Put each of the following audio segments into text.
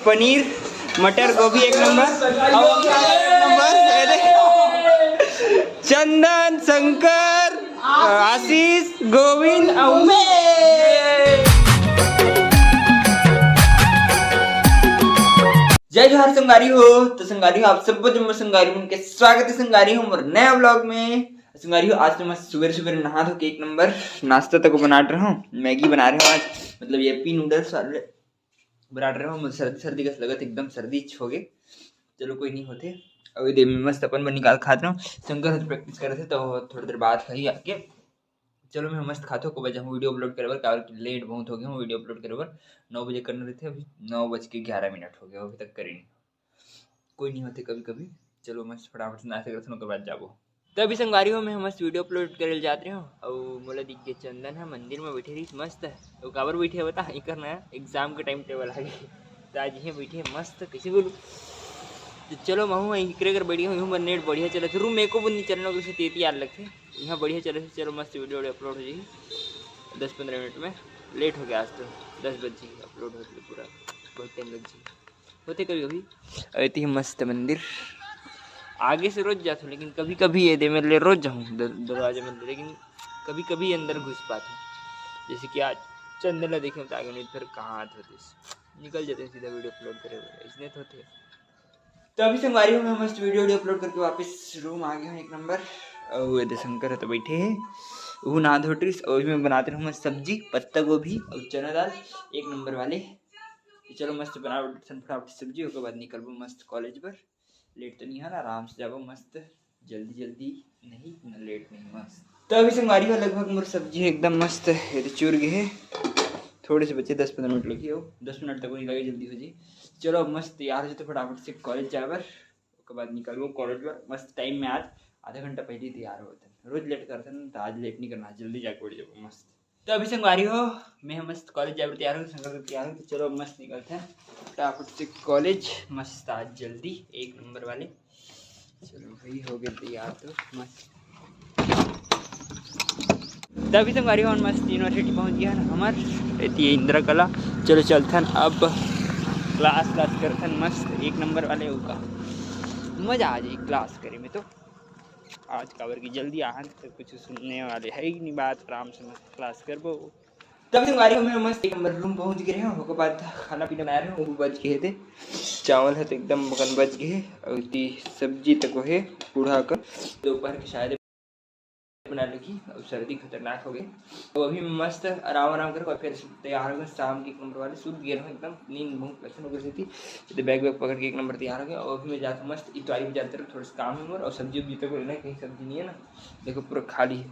पनीर मटर गोभी एक नंबर। चंदन शंकर आशीष गोविंद जय जोहार संगारी हो। तो संगारी हो आप सब जम्मू संगारी उनके स्वागत है संगारी हो और नया व्लॉग में। संगारी हो आज तो मैं सुबह सुबह नहा धो के एक नंबर नाश्ता तक बना रहा हूँ। मैगी बना रहा हूँ आज, मतलब येपी नूडल्स बना रहा हूँ। मुझे सर्दी का लगत एकदम सर्दी हो गए। चलो कोई नहीं होते। अभी देर में मस्त अपन निकाल खाते रहा हूँ। शंकर प्रैक्टिस कर रहे थे तो थोड़ी देर बाद खाई आके चलो मैं मस्त खाते को बजा हूँ वीडियो अपलोड करे बर लेट बहुत हो गया हूँ। वीडियो अपलोड करे बर 9 बजे करने रहे थे, अभी 9:11 हो गया, अभी तक करी नहीं। कोई नहीं होते कभी कभी। चलो मस्त फटाफट से नाश्ता करते उसके बाद जाबो। तो अभी संगारी हो मैं मस्त वीडियो अपलोड करे जाते हो और मोला दिख गया चंदन है मंदिर में बैठे रही मस्त। तो काबर बैठे है बता एक करना एग्जाम के टाइम टेबल आ गई तो आज यहीं बैठे मस्त कैसे बोलूँ। तो चलो मैं इकरे कर बढ़िया हूँ नेट बढ़िया चले थे रूम मेरे को नहीं चलना कुछ तेती याद लगते यहाँ बढ़िया चले थे। चलो मस्त वीडियो अपलोड हो जाएगी 10-15 मिनट में। लेट हो गया आज तो 10 बजे अपलोड होते पूरा बहुत टाइम लग जाए होते कभी कभी। ऐती मस्त मंदिर आगे से रोज जाता हूँ लेकिन कभी कभी ये दे मेरे लिए रोज जाऊँ दरवाजे में, लेकिन कभी कभी अंदर घुस पाते हैं। जैसे कि आज चंदन देखे तो आगे नहीं फिर कहाँ आते होते निकल जाते सीधा वीडियो अपलोड करे इसने तो थे। तो अभी संगवारी हूँ मैं मस्त वीडियो अपलोड करके वापस रूम आ गया हूँ एक नंबर। और शंकर तो बैठे हैं वो नहा धो ट्रिस और मैं बनाते रहूँ मस्त सब्जी पत्ता गोभी और चना दाल एक नंबर वाले। तो चलो मस्त बनाओ फटाफट सब्जी उसके बाद निकलबो मस्त कॉलेज पर। लेट तो नहीं है ना, आराम से जाबो मस्त, जल्दी जल्दी नहीं ना लेट नहीं मस्त। तो अभी संगवारी हो लगभग मोर सब्जी एकदम मस्त है चूर गए है। थोड़े से बच्चे 10-15 मिनट लगी हो 10 मिनट तक नहीं लगे जल्दी हो जी। चलो अब मस्त तैयार हो तो फटाफट से कॉलेज जाए उसके बाद निकलबो कॉलेज पर मस्त टाइम में। आज आधा घंटा पहले तैयार होते हैं, रोज लेट करते हैं तो आज लेट नहीं करना, जल्दी जाके बैठ जाओ मस्त। तो अभी संगवारी हो मैं मस्त कॉलेज जाकर तैयार हूँ, शंकर तैयार हूँ। तो चलो मस्त निकलते हैं फटाफट से कॉलेज मस्त आज जल्दी एक नंबर वाले। चलो भाई हो गए तैयार तो मस्त। तभी संगवारी हो मस्त यूनिवर्सिटी पहुँच गया ना हमारे इंदिरा कला। चलो चलते हैं अब क्लास करते हैं मस्त एक नंबर वाले का मज़ा आ जाए क्लास करे में। तो आज काबर की जल्दी आन तो कुछ सुनने वाले है ही नहीं बात, आराम से मस्त क्लास कर बो। तब संगवारी में मस्त एक नंबर रूम पहुंच गए हैं। उसके बाद खाना पीना बना रहे हैं वो बच गए थे चावल है तो एकदम मगन बच गए और सब्जी तक है बूढ़ा का दोपहर के शायद बना लगी और सर्दी खतरनाक हो गई। तो अभी मस्त आराम कर फिर तैयार हो गए शाम के एक नंबर वाले सूट गए एकदम नींद बहुत पसंद हो गई थी। तो बैग पकड़ के एक नंबर तैयार हो गया और अभी मैं जाता मस्त इतवारी में जाते रहो थोड़ा सा काम है मोर। और सब्जी उब्जी तक लेना कहीं सब्जी नहीं है ना, देखो पूरा खाली है।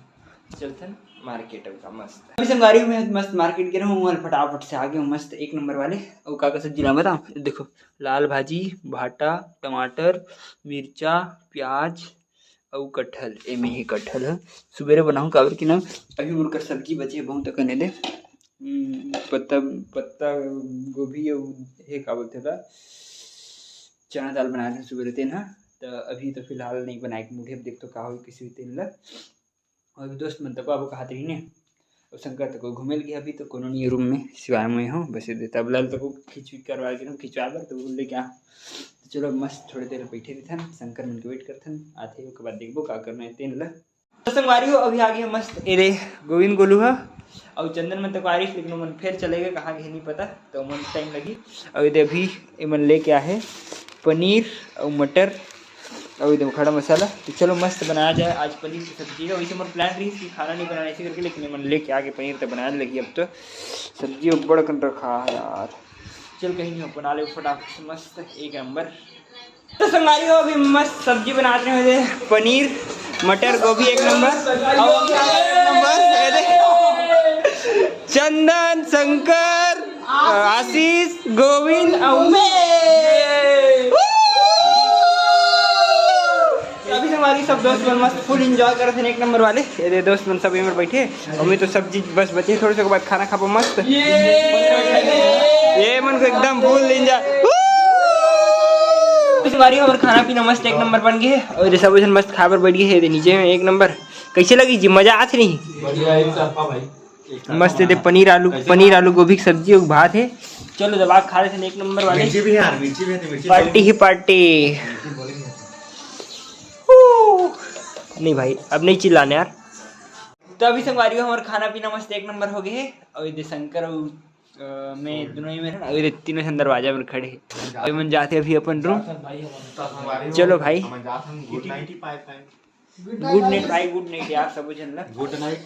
चलते हैं मार्केट का मस्त। अभी संगवारी में मस्त मार्केट गया हूँ फटाफट से आ गया हूँ मस्त एक नंबर वाले। और का सब्जी ला बताऊँ देखो लाल भाजी भाटा टमाटर मिर्चा प्याज और कटहल एमे ही कटहल है सुबेरे बनाऊँ काबर की ना अभी उनकर सब्जी बचे बहुत कने दे पत्ता गोभी और ये का बोलते था चना दाल बनाए थे सुबेरे तेन है। तो अभी तो फिलहाल नहीं बनाए मुझे देख तो का हो किसी भी तेल ला। और अभी दोस्त मन तक अब कहा रही ने और शंकर तक घूमे गया अभी तो कोनो नहीं रूम में सिवाय में हो बस देता बुलाल तो खिंच करवा के खिंचवा कर तो बोल क्या। तो चलो मस्त थोड़ी देर बैठे रहे थे शंकर मन के वेट करते आते उसके बाद देखबो का करना है तेन ला। तो संगवारी हो अभी आ गया मस्त एरे गोविंद गोलू है और चंदन मन तक आरिश लेकिन मन फिर चलेगा कहाँ गए नहीं पता तो मन टाइम लगी। और इधर अभी मन ले क्या है पनीर और मटर और इधर खड़ा मसाला। तो चलो मस्त बनाया जाए आज पनीर की सब्जी है। वैसे मेरा प्लान रही कि खाना नहीं बनाना ऐसे करके लेकिन मन लेके आके पनीर तो बनाने लगी। अब तो सब्जी बड़ा कर रखा है यार, चल कहीं नहीं बना ले फटाफट से मस्त एक नंबर। तो संगवारी हो अभी मस्त सब्जी बनाते हैं पनीर मटर गोभी एक नंबर। चंदन शंकर आशीष गोविंद अभी हमारी सब दोस्त मन मस्त फुल एंजॉय कर रहे थे एक नंबर वाले। ये दोस्त मन सब में बैठे और मैं तो सब्जी बस बचे थोड़े से बाद खाना खा पा मस्त ये मन को एकदम फुल एंजॉय। हमारी और खाना पीना मस्त एक नंबर बन गए और सब मस्त खा पर बैठ गए नीचे में एक नंबर। कैसे लगी जी मजा आती नहीं मस्त है पनीर आलू गोभी की सब्जी और भात है चलो दबा खा रहे थे एक नंबर वाले। मिर्ची भी है यार, मिर्ची भी है, मिर्ची पार्टी ही पार्टी। बोलेंगे। नहीं भाई अब नहीं चिल्लाने यार। तो अभी संगवारी हो हमारा खाना पीना मस्त एक नंबर हो गए है। और इधर शंकर और मैं दोनों ही में और इधर तीनों से दरवाजा में खड़े हैं। अभी मन जाते अभी अपन रूम। चलो भाई गुड नाइट। गुड नाइट भाई, गुड नाइट यार सब जन ला। Good night.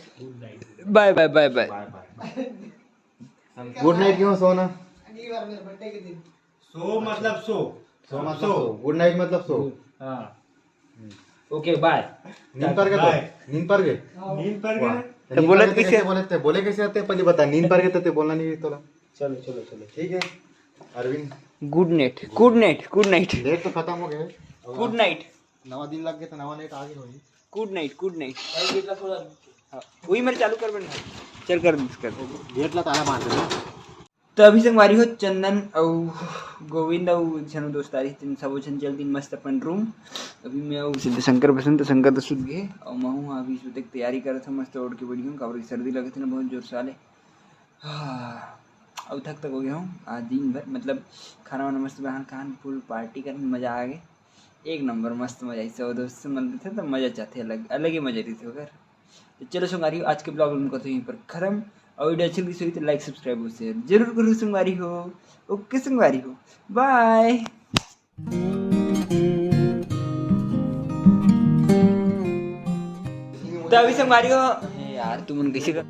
Bye bye bye bye. Good night क्यों सोना? सो मतलब सो। सो मतलब सो। गुड नाइट मतलब सो। हाँ ओके बाय। नींद पर गए बाय। तो? नींद पर गए? नींद पर वाह। गए। तो नींद बोले पर गए कैसे? बोले कैसे आते हैं? पहले बता। नींद पर गए तो बोलना नहीं तो। चलो चलो चलो ठीक है Arvind. Good night good night good night date तो खत्म हो गए। गुड नाइट नवा दिन लग गया तो नवा नाइट आगे होगी। Good night good night. वही मेरे चालू कर बना। चल कर डेट ला ताला मार दे। तो अभी संगवारी हो चंदन और गोविंद और छनो दोस्तारी तीन सब छन चल दिन मस्त अपन रूम। अभी मैं और सिद्ध शंकर बसंत शंकर तो सुत गए और मैं हूँ अभी सुते की तैयारी कर रहा था मस्त ओढ़ के बढ़िया काबर की सर्दी लगे थी ना बहुत जोर से वाले। अब तक हो गया हूँ आज दिन भर मतलब खाना वाना मस्त बहान खान फुल पार्टी करने मज़ा आ गए एक नंबर मस्त मजा आई। सब दोस्त से मिलते थे तो मज़ा चाहते अलग अलग ही मजा रही थी अगर। तो चलो संगवारी आज के ब्लॉग उनको तो यहीं पर खत्म। और वीडियो अच्छी लगी तो लाइक सब्सक्राइब और शेयर जरूर करो संगवारी हो। ओके संगवारी हो बाय। तो अभी संगवारी हो यार तुम कैसे कर